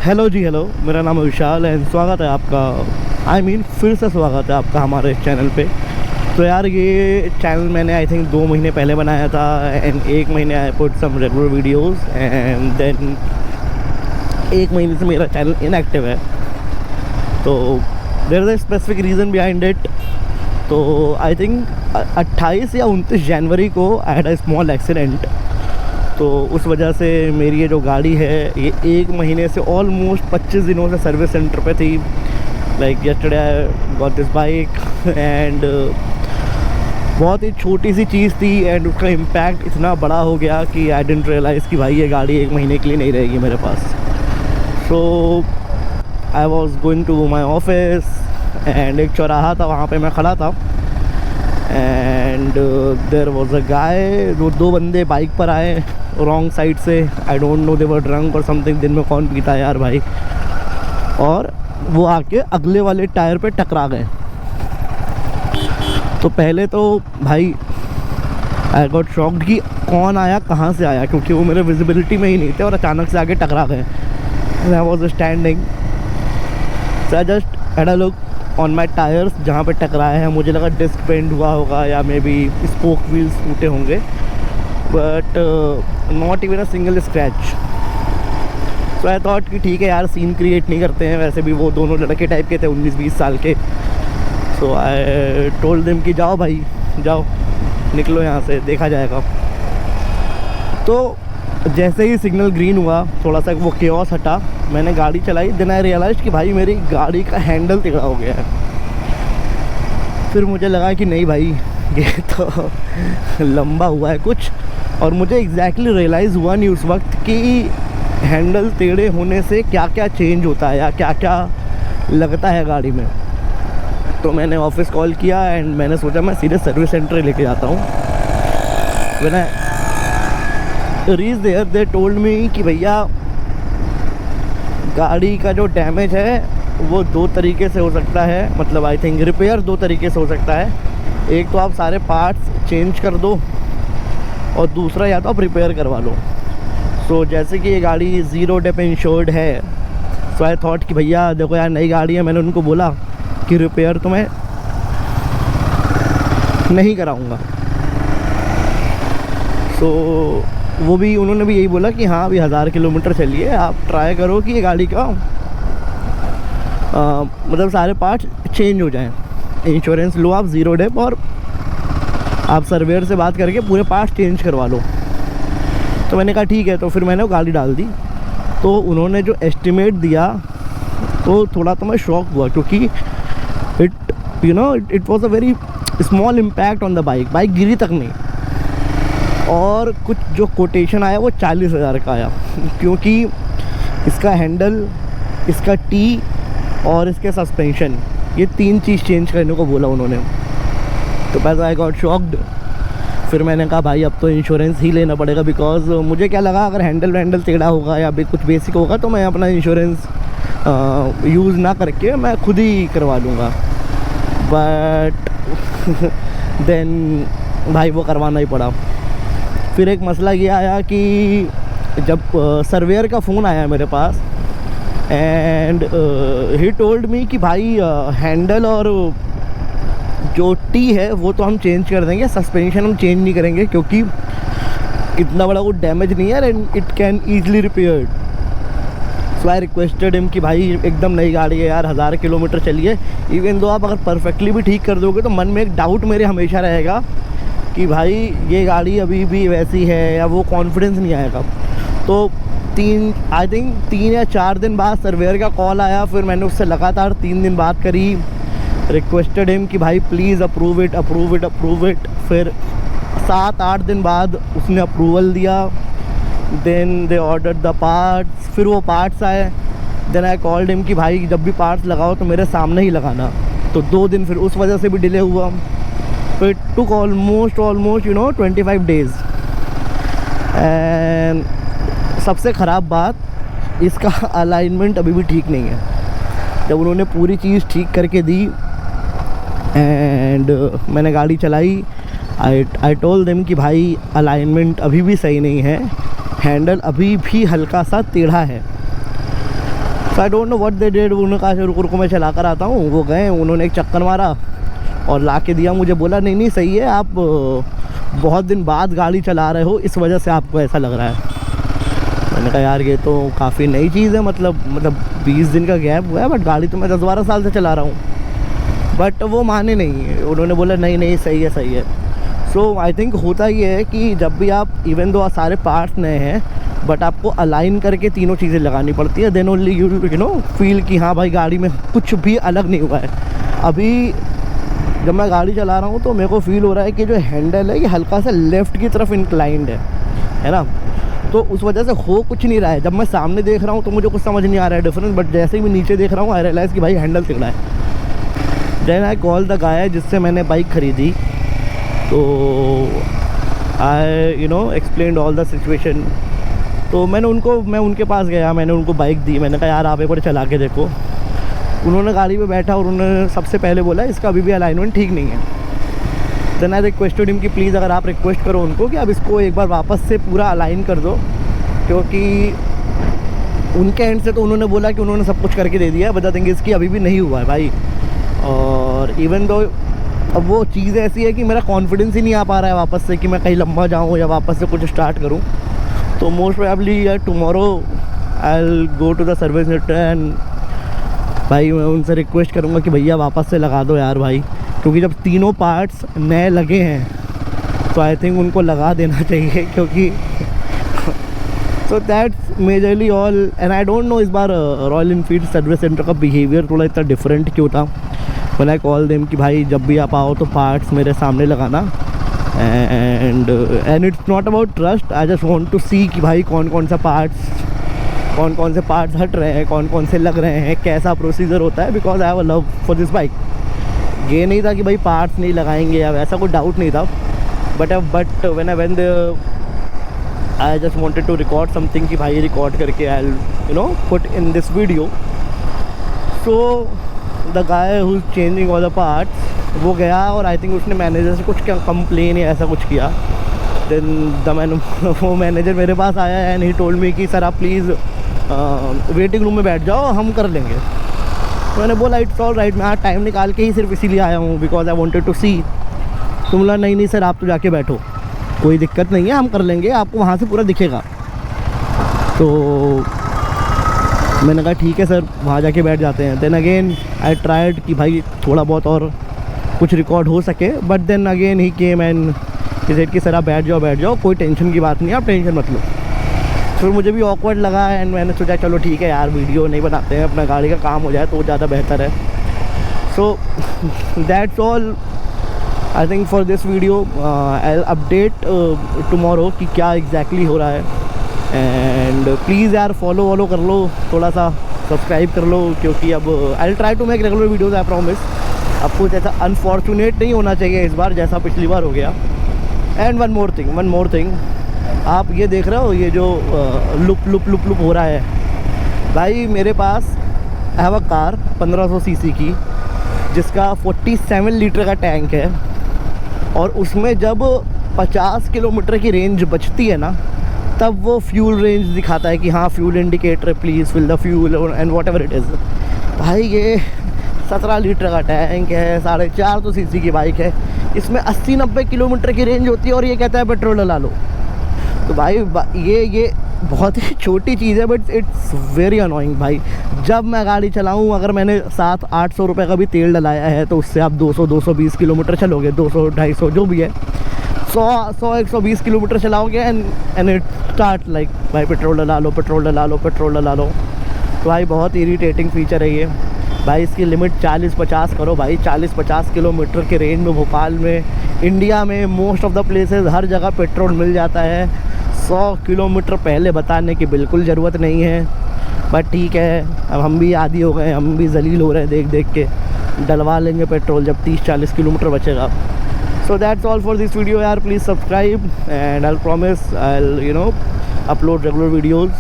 Hello जी, hello. मेरा नाम है विशाल एंड स्वागत है आपका, फिर से स्वागत है आपका हमारे चैनल पे। तो यार ये चैनल मैंने आई थिंक 2 महीने पहले बनाया था एंड 1 महीने I put some regular videos and then 1 महीने से मेरा चैनल इनएक्टिव है। तो there is a specific reason behind it. तो आई थिंक 28 या 29 जनवरी को I had a small accident. तो उस वजह से मेरी ये जो गाड़ी है ये 1 महीने से ऑलमोस्ट 25 दिनों से सर्विस सेंटर पे थी। Like yesterday I got this bike and बहुत ही छोटी सी चीज़ थी एंड उसका इम्पैक्ट इतना बड़ा हो गया कि आई डिडंट रियलाइज़ कि भाई ये गाड़ी 1 महीने के लिए नहीं रहेगी मेरे पास। So I was going to my office and एक चौराहा था, वहाँ पे मैं खड़ा था and there was a guy. 2 बंदे बाइक पर आए रॉन्ग साइड से। I don't know, they were drunk और समथिंग। दिन में कौन पीता है यार भाई। और वो आके अगले वाले टायर पे टकरा गए। तो पहले तो भाई आई गॉट शॉक्ड कि कौन आया, कहाँ से आया, क्योंकि वो मेरे विजिबिलिटी में ही नहीं थे और अचानक से आके टकरा गए। I was standing, so I just had a look on my tyres जहाँ पे टकराए हैं। मुझे लगा डिस्क बेंड हुआ होगा या मे बी स्पोक व्हील्स टूटे होंगे, but not even a single scratch. So I thought कि ठीक है यार, सीन क्रिएट नहीं करते हैं। वैसे भी वो दोनों लड़के टाइप के थे, 19-20 साल के। सो आई टोल्ड देम कि जाओ भाई जाओ, निकलो यहाँ से, देखा जाएगा। तो जैसे ही सिग्नल ग्रीन हुआ, थोड़ा सा वो केओस हटा, मैंने गाड़ी चलाई। देन आई रियलाइज़ कि भाई मेरी गाड़ी का हैंडल टेढ़ा हो गया है। फिर मुझे लगा कि नहीं भाई, ये तो लंबा हुआ है कुछ। और मुझे एग्जैक्टली रियलाइज़ हुआ नहीं उस वक्त कि हैंडल टेढ़े होने से क्या क्या चेंज होता है या क्या क्या लगता है गाड़ी में। तो मैंने ऑफिस कॉल किया एंड मैंने सोचा मैं सीधे सर्विस सेंटर लेके जाता हूँ। When I reach there they told me कि भैया गाड़ी का जो डैमेज है वो 2 तरीके से हो सकता है। मतलब आई थिंक रिपेयर 2 तरीके से हो सकता है। एक तो आप सारे पार्ट्स चेंज कर दो और दूसरा या तो आप रिपेयर करवा लो। सो जैसे कि ये गाड़ी 0 डेप इंश्योर्ड है, सो आई थॉट कि भैया देखो यार नई गाड़ी है, मैंने उनको बोला कि रिपेयर तो मैं नहीं कराऊंगा। सो वो भी, उन्होंने भी यही बोला कि हाँ अभी 1000 किलोमीटर चलिए, आप ट्राई करो कि ये गाड़ी का मतलब सारे पार्ट्स चेंज हो जाएं। इंश्योरेंस लो आप 0 डेप और आप सर्वेयर से बात करके पूरे पार्ट्स चेंज करवा लो। तो मैंने कहा ठीक है। तो फिर मैंने वो गाड़ी डाल दी। तो उन्होंने जो एस्टिमेट दिया तो थोड़ा तो मैं शॉक हुआ, क्योंकि it was a very small impact on the bike. Bike गिरी तक नहीं। और कुछ जो कोटेशन आया वो 40,000 का आया, क्योंकि इसका हैंडल, इसका टी और इसके सस्पेंशन, ये 3 चीज़ चेंज करने को बोला उन्होंने। तो पहले आई गॉट शॉक्ड। फिर मैंने कहा भाई अब तो इंश्योरेंस ही लेना पड़ेगा, बिकॉज मुझे क्या लगा अगर हैंडल टेढ़ा होगा या भी कुछ बेसिक होगा तो मैं अपना इंश्योरेंस यूज़ ना करके मैं खुद ही करवा लूँगा। बट देन भाई वो करवाना ही पड़ा। फिर एक मसला ये आया कि जब सर्वेयर का फ़ोन आया मेरे पास एंड ही टोल्ड मी कि भाई हैंडल और जो टी है वो तो हम चेंज कर देंगे, सस्पेंशन हम चेंज नहीं करेंगे क्योंकि इतना बड़ा वो डैमेज नहीं है and it can easily repaired. So I requested him कि भाई एकदम नई गाड़ी है यार, 1000 किलोमीटर चलिए। इवन दो आप अगर परफेक्टली भी ठीक कर दोगे तो मन में एक डाउट मेरे हमेशा रहेगा कि भाई ये गाड़ी अभी भी वैसी है, या वो कॉन्फिडेंस नहीं आएगा। तो 3 या 4 दिन बाद सर्वेयर का कॉल आया। फिर मैंने उससे लगातार 3 दिन बात करी, रिक्वेस्टेड हिम कि भाई प्लीज़ अप्रूव इट। फिर 7-8 दिन बाद उसने अप्रूवल दिया। Then they order the parts. फिर वो पार्ट्स आए। देन आई कॉल्ड हिम कि भाई जब भी पार्ट्स लगाओ तो मेरे सामने ही लगाना। तो 2 दिन फिर उस वजह से भी डिले हुआ। तो it took almost 25 days. And सबसे ख़राब बात, इसका अलाइनमेंट अभी भी ठीक नहीं है। जब उन्होंने पूरी चीज़ ठीक करके दी एंड मैंने गाड़ी चलाई, आई टोल्ड देम कि भाई अलाइनमेंट अभी भी सही नहीं है, हैंडल अभी भी हल्का सा टेढ़ा है। So I don't know what they did. उन्होंने कहा रुको रुको मैं चला कर आता हूँ। वो गए, उन्होंने एक चक्कर मारा और ला के दिया मुझे, बोला नहीं नहीं सही है, आप बहुत दिन बाद गाड़ी चला रहे हो इस वजह से आपको ऐसा लग रहा है। मैंने कहा यार ये तो काफ़ी नई चीज़ है, मतलब 20 दिन का गैप हुआ है, बट गाड़ी तो मैं 10-12 साल से चला रहा हूँ। बट वो माने नहीं, उन्होंने बोला नहीं नहीं सही है सही है। सो आई थिंक होता ये है कि जब भी आप इवन दो सारे पार्ट्स नए हैं बट आपको अलाइन करके तीनों चीज़ें लगानी पड़ती है, then only you know feel कि हाँ भाई गाड़ी में कुछ भी अलग नहीं हुआ है। अभी जब मैं गाड़ी चला रहा हूँ तो मेरे को फील हो रहा है कि जो हैंडल है ये हल्का सा लेफ़्ट की तरफ इंक्लाइंड है ना, तो उस वजह से हो कुछ नहीं रहा है। जब मैं सामने देख रहा हूँ तो मुझे कुछ समझ नहीं आ रहा है डिफरेंस, बट जैसे ही मैं नीचे देख रहा हूँ आई रियलाइज़ कि भाई हैंडल तिगड़ा है। Then I call the guy जिससे मैंने बाइक ख़रीदी, तो I explained all the situation. तो मैं उनके पास गया, मैंने उनको बाइक दी, मैंने कहा यार आप एक बार चला के देखो। उन्होंने गाड़ी में बैठा और उन्होंने सबसे पहले बोला इसका अभी भी अलाइनमेंट ठीक नहीं है। देन आई रिक्वेस्टेड हिम कि प्लीज़ अगर आप रिक्वेस्ट करो उनको कि अब इसको एक बार वापस से पूरा अलाइन कर दो, क्योंकि उनके एंड से तो उन्होंने बोला कि उन्होंने सब कुछ करके दे दिया है, बट द थिंग इज़ कि अभी भी नहीं हुआ है भाई। और इवन दो अब वो चीज़ ऐसी है कि मेरा कॉन्फिडेंस ही नहीं आ पा रहा है वापस से कि मैं कहीं लंबा जाऊँ या वापस से कुछ स्टार्ट करूँ। तो most probably tomorrow I will go to the service centre and भाई मैं उनसे रिक्वेस्ट करूँगा कि भैया वापस से लगा दो यार भाई, क्योंकि जब तीनों पार्ट्स नए लगे हैं तो आई थिंक उनको लगा देना चाहिए, क्योंकि so that's majorly all. And I don't no इस बार रॉयल एनफील्ड सर्विस सेंटर का बिहेवियर थोड़ा इतना डिफरेंट क्यों था। व्हेन आई कॉल देम कि भाई जब भी आप आओ तो पार्ट्स मेरे सामने लगाना, and it's not about trust, I just want to see कि भाई कौन कौन से पार्ट्स हट रहे हैं, कौन कौन से लग रहे हैं, कैसा प्रोसीजर होता है, because I have a love for this bike. ये नहीं था कि भाई पार्ट्स नहीं लगाएंगे या वैसा कोई डाउट नहीं था, but when I went I just wanted to record something कि भाई रिकॉर्ड करके I will put in this video. So the guy who is changing all the parts वो गया और आई थिंक उसने मैनेजर से कुछ कंप्लेन या ऐसा कुछ किया। देन वो मैनेजर मेरे पास आया एंड ही टोल्ड मी कि सर आप प्लीज़ वेटिंग रूम में बैठ जाओ, हम कर लेंगे। तो मैंने बोला इट्स ऑल राइट, मैं आज टाइम निकाल के ही सिर्फ इसीलिए आया हूँ बिकॉज आई वांटेड टू सी। तो बोला नहीं सर आप तो जाके बैठो, कोई दिक्कत नहीं है, हम कर लेंगे, आपको वहाँ से पूरा दिखेगा। तो मैंने कहा ठीक है सर, वहाँ जाके बैठ जाते हैं। देन अगेन आई ट्राइड कि भाई थोड़ा बहुत और कुछ रिकॉर्ड हो सके, but then again he came and he said कि सर आप बैठ जाओ, कोई टेंशन की बात नहीं, आप टेंशन मत लो। फिर मुझे भी ऑकवर्ड लगा एंड मैंने सोचा चलो ठीक है यार वीडियो नहीं बनाते हैं, अपना गाड़ी का काम हो जाए तो ज़्यादा बेहतर है। सो that's all I think for this video. I will update tomorrow कि क्या एग्जैक्टली हो रहा है। एंड प्लीज़ यार फॉलो कर लो, थोड़ा सा सब्सक्राइब कर लो, क्योंकि अब I will try to make regular videos, I promise. अब कुछ ऐसा अनफॉर्चुनेट नहीं होना चाहिए इस बार जैसा पिछली बार हो गया। एंड वन मोर थिंग, आप ये देख रहे हो ये जो लुप हो रहा है, भाई मेरे पास I have a car 1500 CC की जिसका 47 लीटर का टैंक है, और उसमें जब 50 किलोमीटर की रेंज बचती है ना तब वो फ्यूल रेंज दिखाता है कि हाँ fuel indicator please fill the fuel and whatever it is. भाई ये 17 लीटर का टैंक है, 450 सीसी की बाइक है, इसमें 80-90 किलोमीटर की रेंज होती है और ये कहता है पेट्रोल डला लो। तो भाई ये बहुत ही छोटी चीज़ है बट इट्स वेरी अनोइंग भाई। जब मैं गाड़ी चलाऊँ अगर मैंने 700-800 रुपये का भी तेल डलाया है तो उससे आप 200-220 किलोमीटर चलोगे, 200-250 जो भी है, 100-120 किलोमीटर चलाओगे एंड इट स्टार्ट लाइक भाई पेट्रोल डला लो। तो भाई बहुत इरीटेटिंग फीचर है ये भाई। इसकी लिमिट 40-50 करो भाई, 40-50 किलोमीटर के रेंज में भोपाल में, इंडिया में मोस्ट ऑफ द प्लेसेस हर जगह पेट्रोल मिल जाता है। 100 किलोमीटर पहले बताने की बिल्कुल ज़रूरत नहीं है, बट ठीक है अब हम भी आदी हो गए, हम भी जलील हो रहे हैं देख के, डलवा लेंगे पेट्रोल जब 30-40 किलोमीटर बचेगा। So that's all for this video यार, please subscribe and I will promise I will upload regular videos.